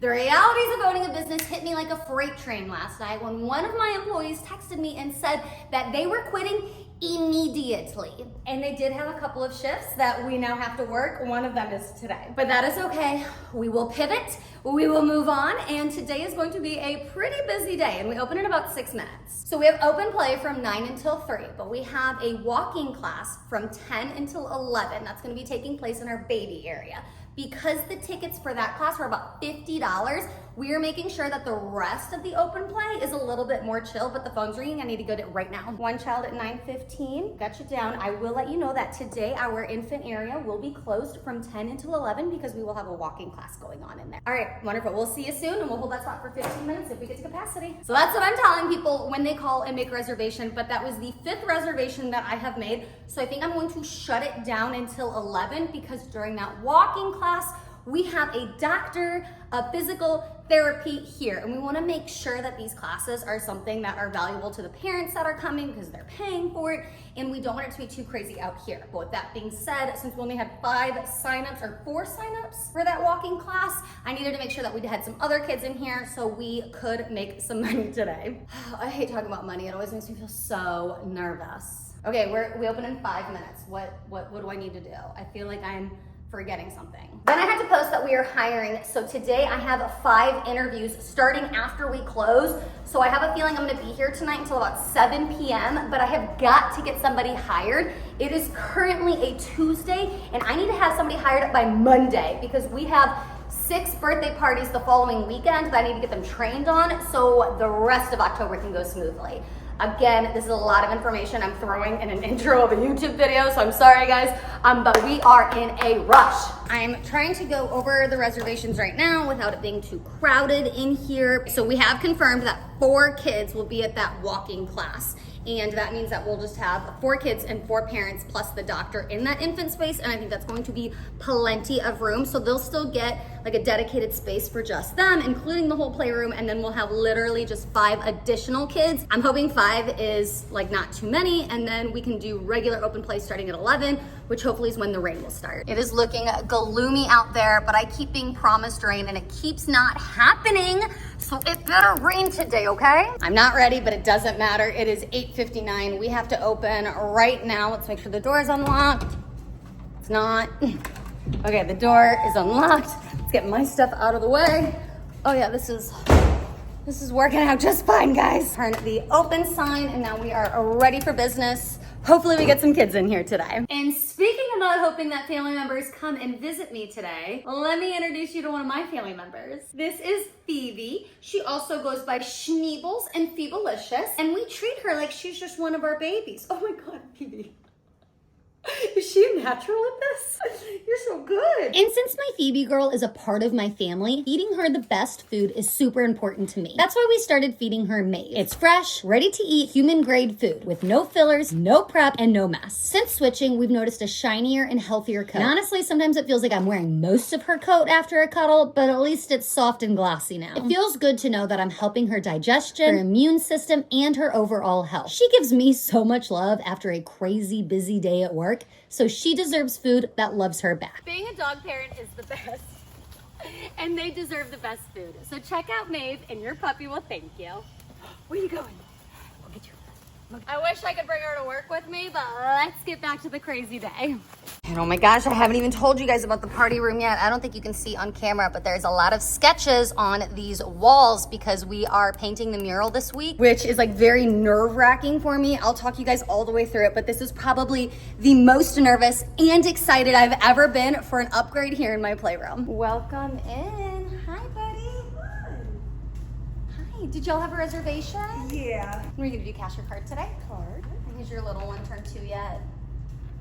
The realities of owning a business hit me like a freight train last night when one of my employees texted me and said that they were quitting immediately. And they did have a couple of shifts that we now have to work. One of them is today. But that is okay. We will pivot, we will move on, and today is going to be a pretty busy day, and we open in about 6 minutes. So we have open play from 9 until 3, but we have a walking class from 10 until 11. That's gonna be taking place in our baby area. Because the tickets for that class were about $50, we are making sure that the rest of the open play is a little bit more chill, but the phone's ringing. I need to go to it right now. One child at 9:15, got you down. I will let you know that today our infant area will be closed from 10 until 11 because we will have a walking class going on in there. All right, wonderful. We'll see you soon, and we'll hold that spot for 15 minutes if we get to capacity. So that's what I'm telling people when they call and make a reservation, but that was the 5th reservation that I have made. So I think I'm going to shut it down until 11 because during that walking class, we have a doctor, a physical therapy here, and we want to make sure that these classes are something that are valuable to the parents that are coming because they're paying for it, and we don't want it to be too crazy out here. But with that being said, since we only had 5 signups or 4 signups for that walking class, I needed to make sure that we had some other kids in here so we could make some money today. I hate talking about money. It always makes me feel so nervous. Okay, we open in 5 minutes. What do I need to do? I feel like I'm forgetting something. Then I had to post that we are hiring. So today I have 5 interviews starting after we close. So I have a feeling I'm gonna be here tonight until about 7 p.m., but I have got to get somebody hired. It is currently a Tuesday, and I need to have somebody hired by Monday because we have 6 birthday parties the following weekend that I need to get them trained on so the rest of October can go smoothly. Again, this is a lot of information I'm throwing in an intro of a YouTube video, so I'm sorry guys, but we are in a rush. I'm trying to go over the reservations right now without it being too crowded in here. So we have confirmed that 4 kids will be at that walking class. And that means that we'll just have 4 kids and 4 parents plus the doctor in that infant space. And I think that's going to be plenty of room. So they'll still get like a dedicated space for just them, including the whole playroom. And then we'll have literally just 5 additional kids. I'm hoping 5 is like not too many. And then we can do regular open play starting at 11, which hopefully is when the rain will start. It is looking gloomy out there, but I keep being promised rain and it keeps not happening. So it better rain today, okay? I'm not ready, but it doesn't matter. It is 8:59. We have to open right now. Let's make sure the door is unlocked. It's not. Okay, the door is unlocked. Let's get my stuff out of the way. Oh yeah, this is working out just fine, guys. Turn the open sign, and now we are ready for business. Hopefully we get some kids in here today. And speaking about hoping that family members come and visit me today, let me introduce you to one of my family members. This is Phoebe. She also goes by Schneebles and Phoebelicious, and we treat her like she's just one of our babies. Oh my God, Phoebe. Is she a natural at this? You're so good. And since my Phoebe girl is a part of my family, feeding her the best food is super important to me. That's why we started feeding her Maize. It's fresh, ready to eat, human grade food with no fillers, no prep, and no mess. Since switching, we've noticed a shinier and healthier coat. And honestly, sometimes it feels like I'm wearing most of her coat after a cuddle, but at least it's soft and glossy now. It feels good to know that I'm helping her digestion, her immune system, and her overall health. She gives me so much love after a crazy busy day at work. So she deserves food that loves her back. Being a dog parent is the best, and they deserve the best food. So check out Maeve, and your puppy will thank you. Where are you going? I'll get you. I wish I could bring her to work with me, but let's get back to the crazy day. And oh my gosh, I haven't even told you guys about the party room yet. I don't think you can see on camera, but there's a lot of sketches on these walls because we are painting the mural this week, which is like very nerve-wracking for me. I'll talk you guys all the way through it, but this is probably the most nervous and excited I've ever been for an upgrade here in my playroom. Welcome in. Hi, buddy. Hi. Did y'all have a reservation? Yeah. Were you gonna do cash or card today? Card. Is your little one turned 2 yet?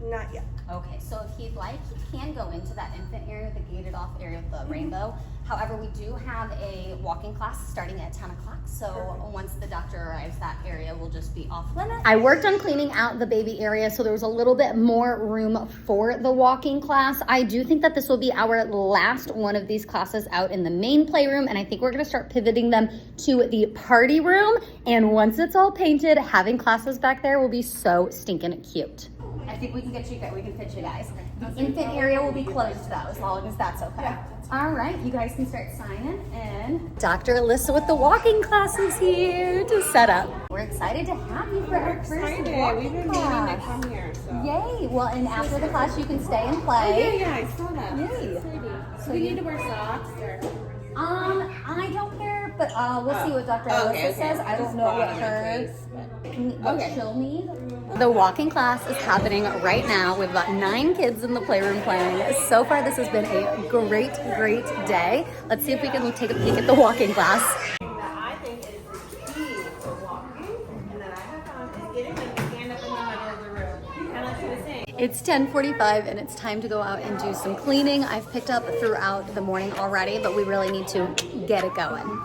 Not yet. Okay, so if he'd like, he can go into that infant area, the gated off area of the rainbow. However, we do have a walking class starting at 10 o'clock. So once the doctor arrives, that area will just be off limits. I worked on cleaning out the baby area, so there was a little bit more room for the walking class. I do think that this will be our last one of these classes out in the main playroom, and I think we're gonna start pivoting them to the party room. And once it's all painted, having classes back there will be so stinking cute. I think we can get you, we can fit you guys. The infant area will be closed though, as long as that's okay. Yeah, that's All right, you guys can start signing in. Dr. Alyssa with the walking classes here to set up. We're excited to have you for our first walking We've been class. meaning to come here. So. Yay! Well, and after the class, you can stay and play. Yeah, I saw that. Yay! So we need to wear socks or? I don't care, but we'll see what Dr. Alyssa says. I don't know what she'll need. The walking class is happening right now. We've got 9 kids in the playroom playing. So far, this has been a great, great day. Let's see if we can take a peek at the walking class. I think it is the key to walking, and that I have found is getting them to stand up in the middle of the room. Kind of like she was saying. It's 10:45 and it's time to go out and do some cleaning. I've picked up throughout the morning already, but we really need to get it going.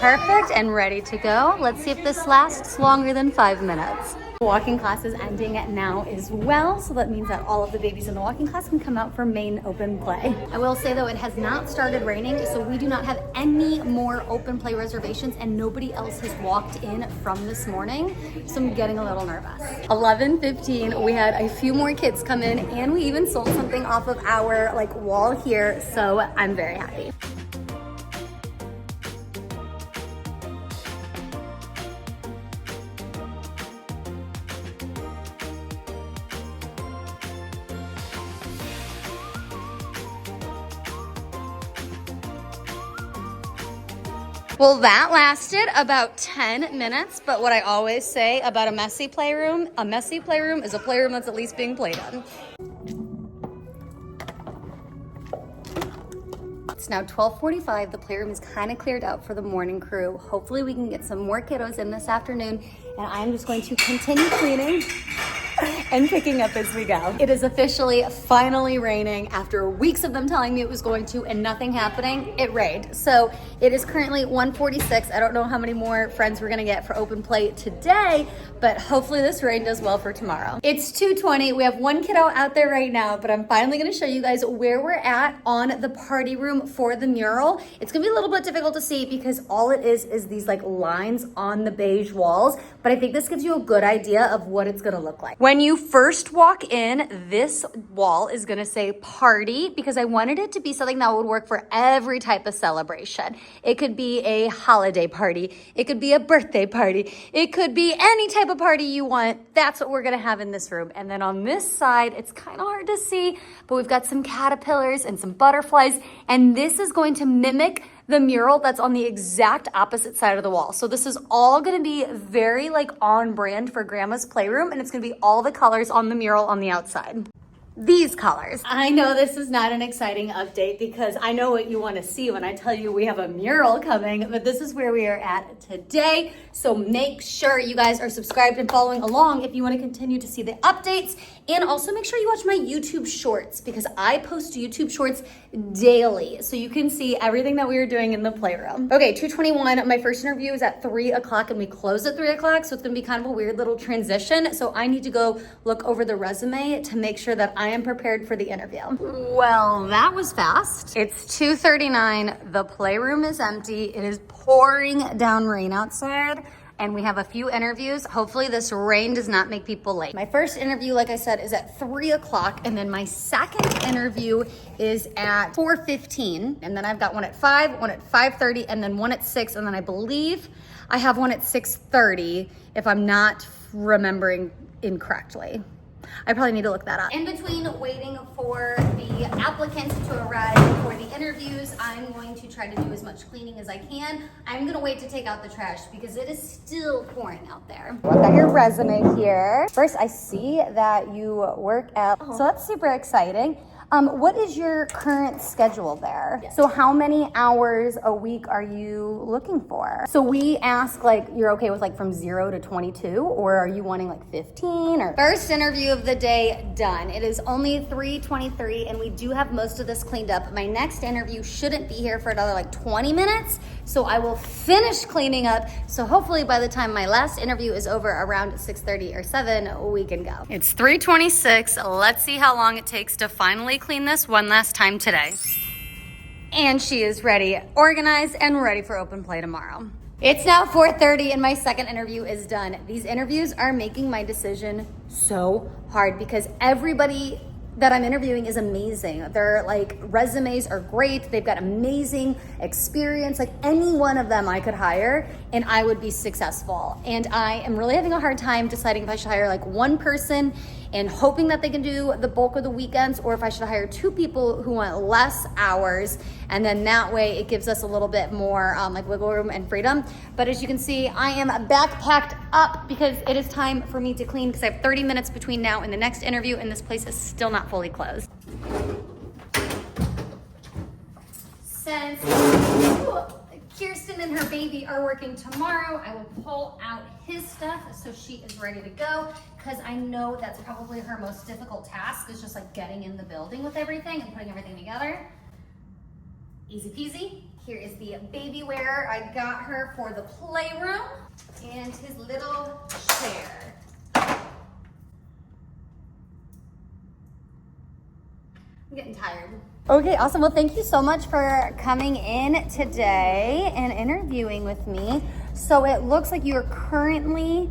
Perfect and ready to go. Let's see if this lasts longer than 5 minutes. Walking class is ending now as well, so that means that all of the babies in the walking class can come out for main open play. I will say though, it has not started raining, so we do not have any more open play reservations and nobody else has walked in from this morning, so I'm getting a little nervous. 11:15, we had a few more kids come in and we even sold something off of our wall here, so I'm very happy. Well, that lasted about 10 minutes, but what I always say about a messy playroom is a playroom that's at least being played in. It's now 12:45. The playroom is kind of cleared out for the morning crew. Hopefully we can get some more kiddos in this afternoon, and I'm just going to continue cleaning and picking up as we go. It is officially finally raining after weeks of them telling me it was going to and nothing happening. It rained. So it is currently 1:46. I don't know how many more friends we're gonna get for open play today, but hopefully this rain does well for tomorrow. It's 2:20. We have one kiddo out there right now, but I'm finally gonna show you guys where we're at on the party room for the mural. It's gonna be a little bit difficult to see because all it is these lines on the beige walls, but I think this gives you a good idea of what it's gonna look like. When you first walk in, this wall is gonna say party because I wanted it to be something that would work for every type of celebration. It could be a holiday party. It could be a birthday party. It could be any type of party you want. That's what we're gonna have in this room. And then on this side, it's kind of hard to see, but we've got some caterpillars and some butterflies, and this is going to mimic the mural that's on the exact opposite side of the wall. So this is all gonna be very on brand for Grandma's Playroom, and it's gonna be all the colors on the mural on the outside. These colors. I know this is not an exciting update because I know what you want to see when I tell you we have a mural coming, but this is where we are at today. So make sure you guys are subscribed and following along if you want to continue to see the updates, and also make sure you watch my YouTube shorts because I post YouTube shorts daily so you can see everything that we are doing in the playroom. Okay, 2:21. My first interview is at 3 o'clock and we close at 3 o'clock, so it's gonna be kind of a weird little transition. So I need to go look over the resume to make sure that I am prepared for the interview. Well, that was fast. It's 2:39. The playroom is empty. It is pouring down rain outside, and we have a few interviews. Hopefully this rain does not make people late. My first interview, like I said, is at 3 o'clock, and then my second interview is at 4:15, and then I've got one at 5, one at 5:30, and then one at 6, and then I believe I have one at 6:30 if I'm not remembering incorrectly. I probably need to look that up. In between waiting for the applicants to arrive for the interviews, I'm going to try to do as much cleaning as I can. I'm gonna wait to take out the trash because it is still pouring out there. I've got your resume here. First, I see that you work at, so that's super exciting. What is your current schedule there? So how many hours a week are you looking for? So we ask like, you're okay with like from 0 to 22, or are you wanting like 15 or? First interview of the day done. It is only 3:23 and we do have most of this cleaned up. My next interview shouldn't be here for another like 20 minutes. So I will finish cleaning up. So hopefully by the time my last interview is over around 6:30 or 7, we can go. It's 3:26. Let's see how long it takes to finally clean this one last time today. And she is ready, organized and ready for open play tomorrow. It's now 4:30 and my second interview is done. These interviews are making my decision so hard because everybody that I'm interviewing is amazing. Their like resumes are great. They've got amazing experience. Like any one of them I could hire and I would be successful. And I am really having a hard time deciding if I should hire like one person and hoping that they can do the bulk of the weekends, or if I should hire 2 people who want less hours. And then that way it gives us a little bit more like wiggle room and freedom. But as you can see, I am backpacked up because it is time for me to clean because I have 30 minutes between now and the next interview and this place is still not fully closed. Since Kirsten and her baby are working tomorrow, I will pull out his stuff so she is ready to go because I know that's probably her most difficult task is just like getting in the building with everything and putting everything together. Easy peasy. Here is the baby wear I got her for the playroom and his little chair. I'm getting tired. Okay, awesome. Well, thank you so much for coming in today and interviewing with me. So it looks like you're currently,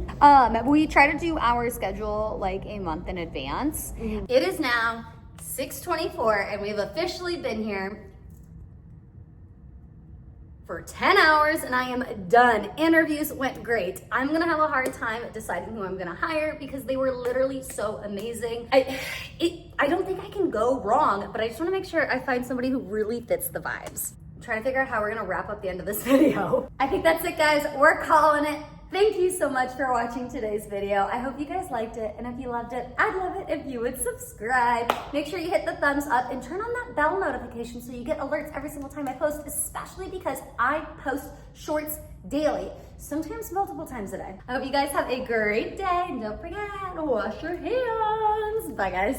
we try to do our schedule like a month in advance. Mm-hmm. It is now 6:24 and we've officially been here for 10 hours and I am done. Interviews went great. I'm gonna have a hard time deciding who I'm gonna hire because they were literally so amazing. I don't think I can go wrong, but I just wanna make sure I find somebody who really fits the vibes. I'm trying to figure out how we're gonna wrap up the end of this video. I think that's it, guys. We're calling it. Thank you so much for watching today's video. I hope you guys liked it, and if you loved it, I'd love it if you would subscribe. Make sure you hit the thumbs up and turn on that bell notification so you get alerts every single time I post, especially because I post shorts daily, sometimes multiple times a day. I hope you guys have a great day, and don't forget, wash your hands. Bye, guys.